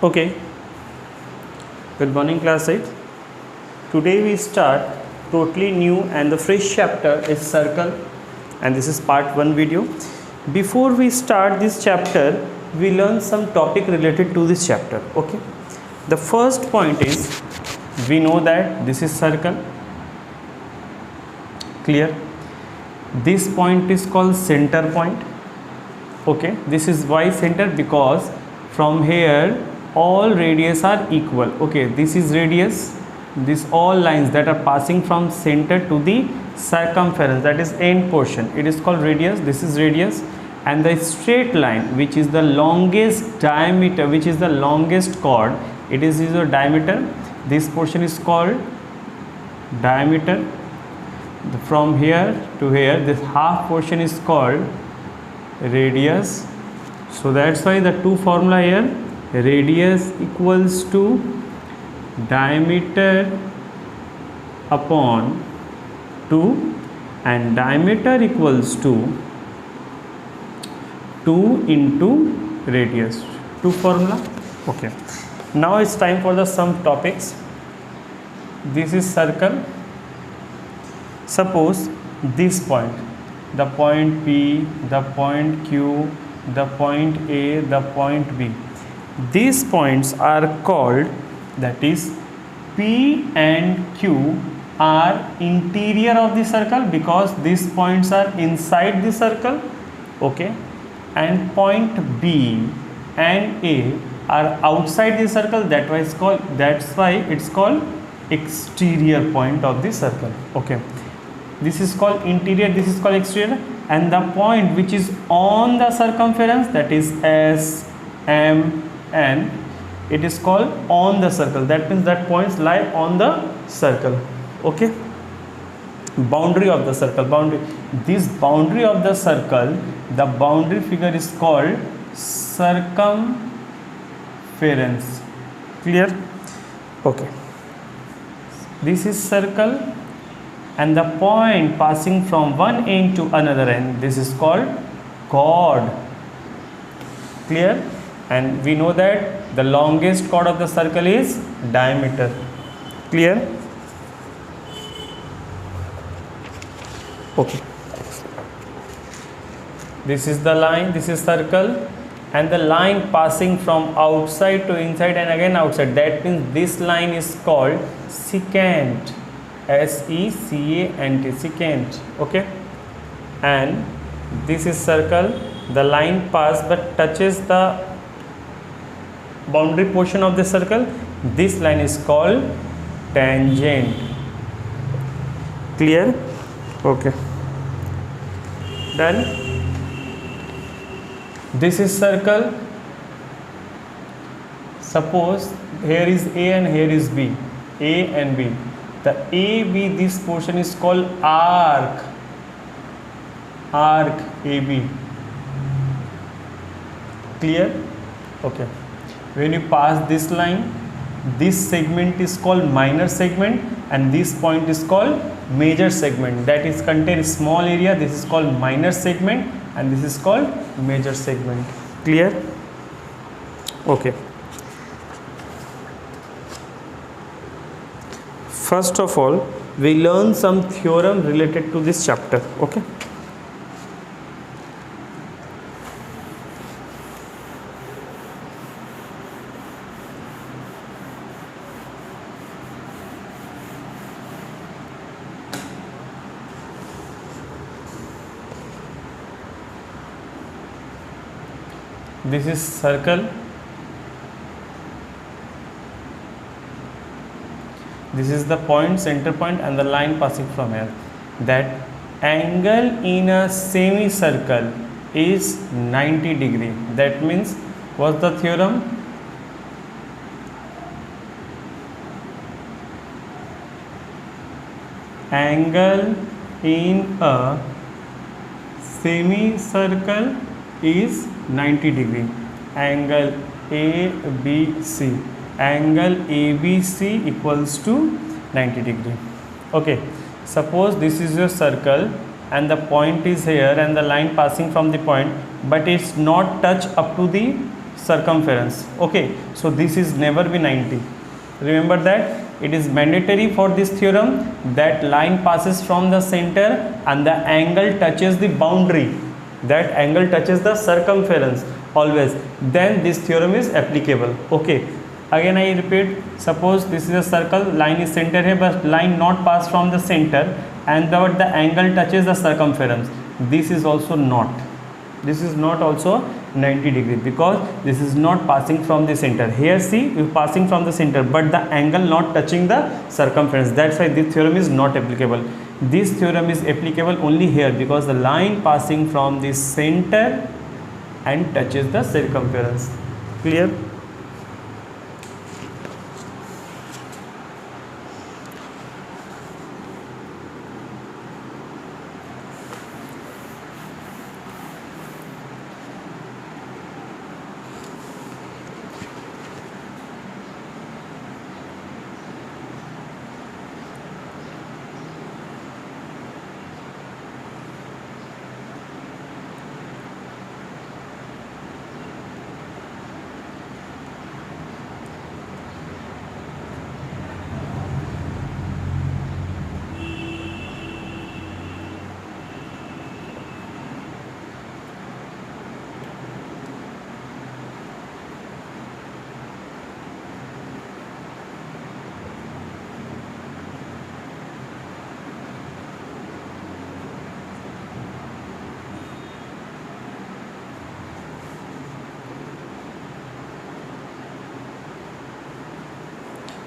Okay, good morning class 8. Today we start totally new and the fresh chapter is circle, and this is part 1 video. Before we start this chapter, we learn some topic related to this chapter. Okay, the first point is we know that this is circle. Clear? This point is called center point. Okay, this is why center, because from here all radius are equal. Okay, this is radius, this all lines that are passing from center to the circumference, that is end portion, it is called radius. This is radius, and the straight line which is the longest diameter, which is the longest chord, it is your diameter. This portion is called diameter. From here to here, this half portion is called radius. So that's why the two formula here, radius equals to diameter upon 2 and diameter equals to 2 into radius. Two formula. Okay, now it's time for the some topics. This is circle. Suppose this point, the point P, the point Q, the point A, the point B, these points are called, that is P and Q are interior of the circle because these points are inside the circle. Okay, and point B and A are outside the circle, that's why it's called exterior point of the circle. Okay, this is called interior, this is called exterior, and the point which is on the circumference, that is S, M, N, it is called on the circle. That means that points lie on the circle. Okay, boundary of the circle, boundary, this boundary of the circle, the boundary figure is called circumference. Clear? Okay, this is circle, and the point passing from one end to another end, this is called chord. Clear? And we know that the longest chord of the circle is diameter. Clear? Okay, this is the line, this is circle, and the line passing from outside to inside and again outside, that means this line is called secant. S-E-C-A-N-T, secant. Okay, and this is circle, the line pass but touches the boundary portion of the circle, this line is called tangent. Clear? Okay, done. This is circle. Suppose here is A and here is B, A and B. The AB, this portion is called arc, arc AB. Clear? Okay, when you pass this line, this segment is called minor segment and this point is called major segment, that is contains small area, this is called minor segment and this is called major segment. Clear? Okay, first of all we learn some theorem related to this chapter. Okay, this is circle, this is the point, center point, and the line passing from here. That angle in a semicircle is 90 degree. That means, what's the theorem? Angle in a semicircle is 90 degree. Angle ABC, angle ABC equals to 90 degree. Okay, suppose this is your circle and the point is here and the line passing from the point, but it's not touch up to the circumference. Okay, so this is never be 90. Remember that it is mandatory for this theorem that line passes from the center and the angle touches the boundary, that angle touches the circumference always, then this theorem is applicable. Okay, again I repeat, suppose this is a circle, line is center here but line not pass from the center and the angle touches the circumference, this is also not, this is not also 90 degree because this is not passing from the center. Here see, you passing from the center but the angle not touching the circumference, that's why this theorem is not applicable. This theorem is applicable only here because the line passing from the center and touches the circumference. Clear?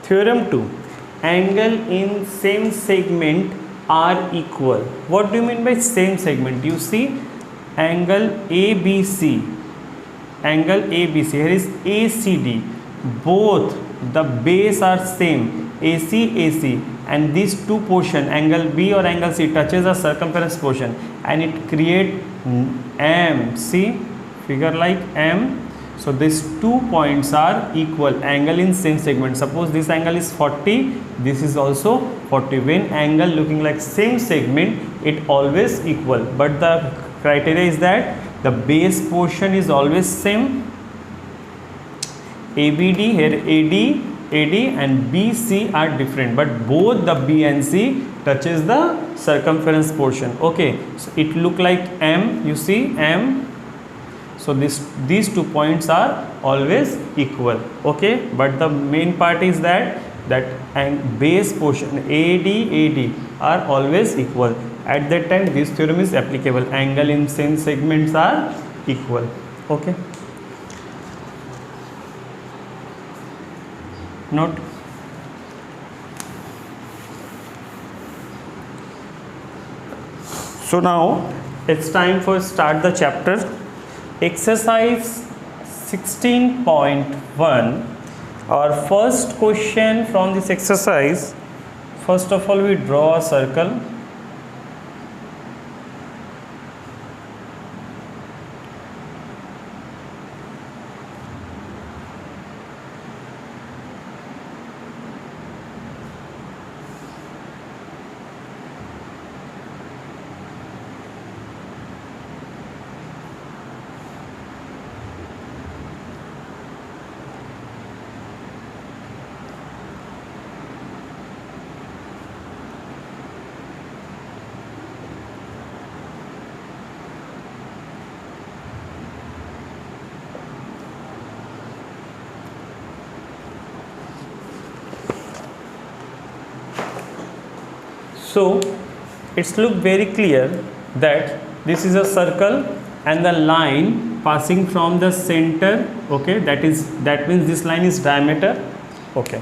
Theorem 2, angle in same segment are equal. What do you mean by same segment? You see angle ABC, angle ABC, here is ACD, both the base are same, AC, and these two portion, angle B or angle C touches the circumference portion and it create M, see figure like M. So these 2 points are equal, angle in same segment. Suppose this angle is 40, this is also 40. When angle looking like same segment, it always equal. But the criteria is that the base portion is always same. ABD, here AD and BC are different, but both the B and C touches the circumference portion. Okay, so it look like M, you see M. So these 2 points are always equal. Okay, but the main part is that and base portion AD are always equal. At that time this theorem is applicable, angle in same segments are equal. Okay, note. So now it's time for start the chapter. Exercise 16.1. Our first question from this exercise, first of all we draw a circle. So it's look very clear that this is a circle and the line passing from the center. Okay, that means this line is diameter. Okay,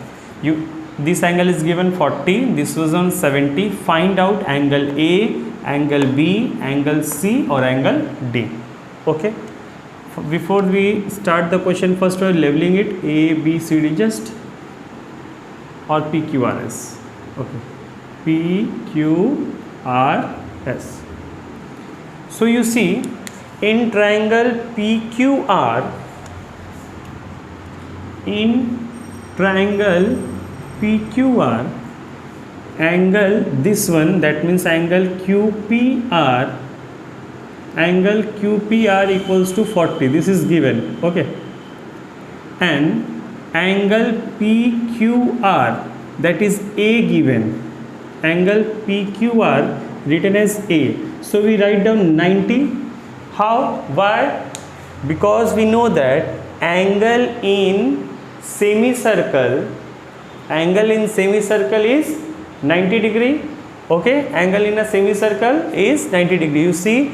this angle is given 40, this was on 70. Find out angle A, angle B, angle C or angle D. Okay, before we start the question, first we are leveling it A, B, C, D just, or P, Q, R, S. Okay, P, Q, R, S. So you see in triangle PQR, angle this one, that means angle QPR equals to 40. This is given. Okay, and angle PQR, that is A given, angle PQR written as A. So we write down 90. How? Why? Because we know that angle in semicircle is 90 degree. Okay, angle in a semicircle is 90 degree. You see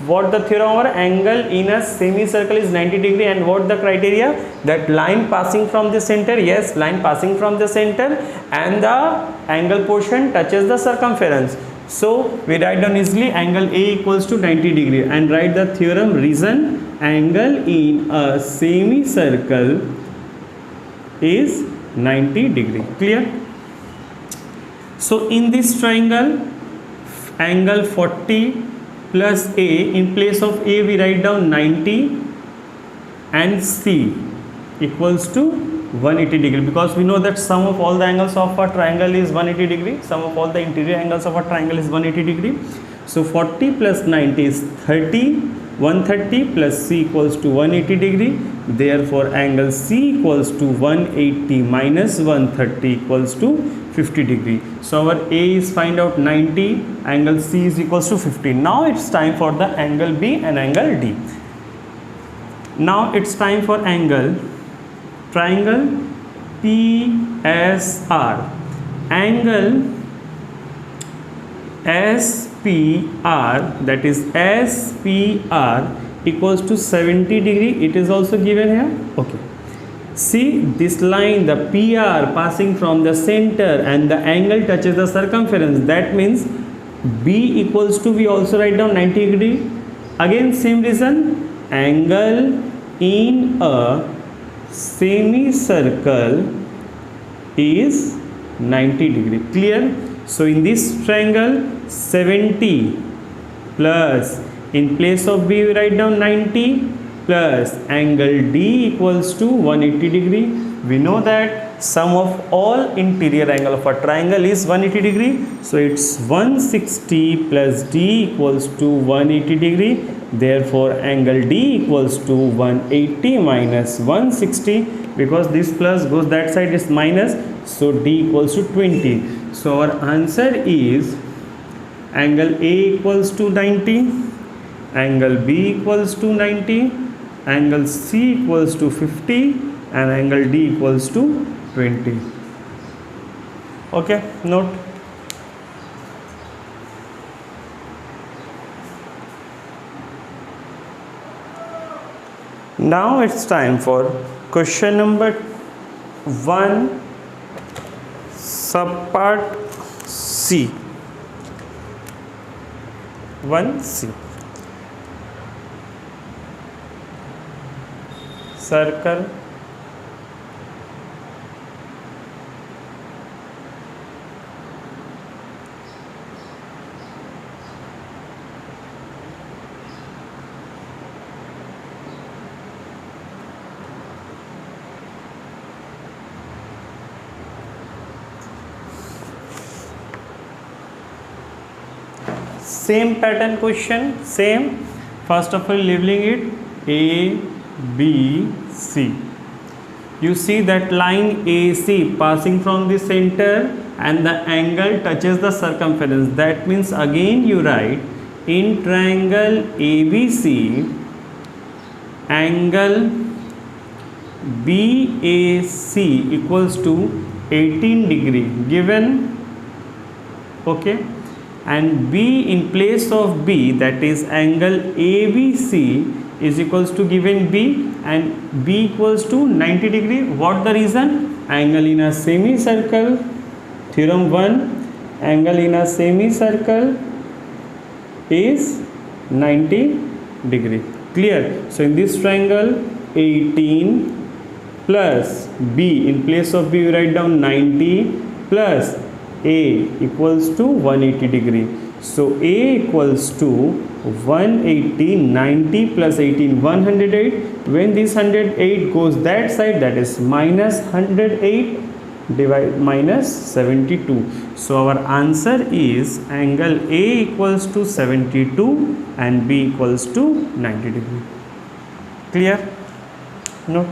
what the theorem over angle in a semicircle is 90 degree, and what the criteria, that line passing from the center, yes, line passing from the center, and the angle portion touches the circumference. So we write down easily angle A equals to 90 degree and write the theorem. Reason: angle in a semicircle is 90 degree. Clear? So in this triangle, angle 40 plus A, in place of A we write down 90 and C equals to 180 degree, because we know that sum of all the angles of a triangle is 180 degree. Sum of all the interior angles of a triangle is 180 degree. So 40 plus 90 is 30, 130 plus C equals to 180 degree. Therefore angle C equals to 180 minus 130 equals to 50 degree. So our A is find out 90, angle C is equals to 50. Now it's time for the angle B and angle D. Now it's time for angle triangle PSR. Angle SPR, that is SPR equals to 70 degree. It is also given here. Okay. See this line, the PR passing from the center and the angle touches the circumference. That means B equals to, we also write down 90 degree. Again same reason, angle in a semicircle is 90 degree. Clear? So in this triangle, 70 plus, in place of B we write down 90 plus angle D equals to 180 degree. We know that sum of all interior angle of a triangle is 180 degree. So it's 160 plus D equals to 180 degree. Therefore angle D equals to 180 minus 160, because this plus goes that side is minus, so D equals to 20. So our answer is angle A equals to 90, angle B equals to 90, angle C equals to 50, and angle D equals to 20. Okay, note. Now it's time for question number 1, subpart C. 1C. Circle same pattern question, same. First of all, labeling it A, B, C. You see that line AC passing from the center and the angle touches the circumference. That means again you write in triangle ABC, angle BAC equals to 18 degree given. Okay, and B in place of B, that is angle ABC is equals to given B, and B equals to 90 degree. What the reason? Angle in a semicircle, theorem 1, angle in a semicircle is 90 degree. Clear? So in this triangle, 18 plus B, in place of B we write down 90 plus A equals to 180 degree. So A equals to 180, 90 plus 18, 108. When this 108 goes that side, that is minus 108 divide minus 72. So our answer is angle A equals to 72 and B equals to 90 degree. Clear? No?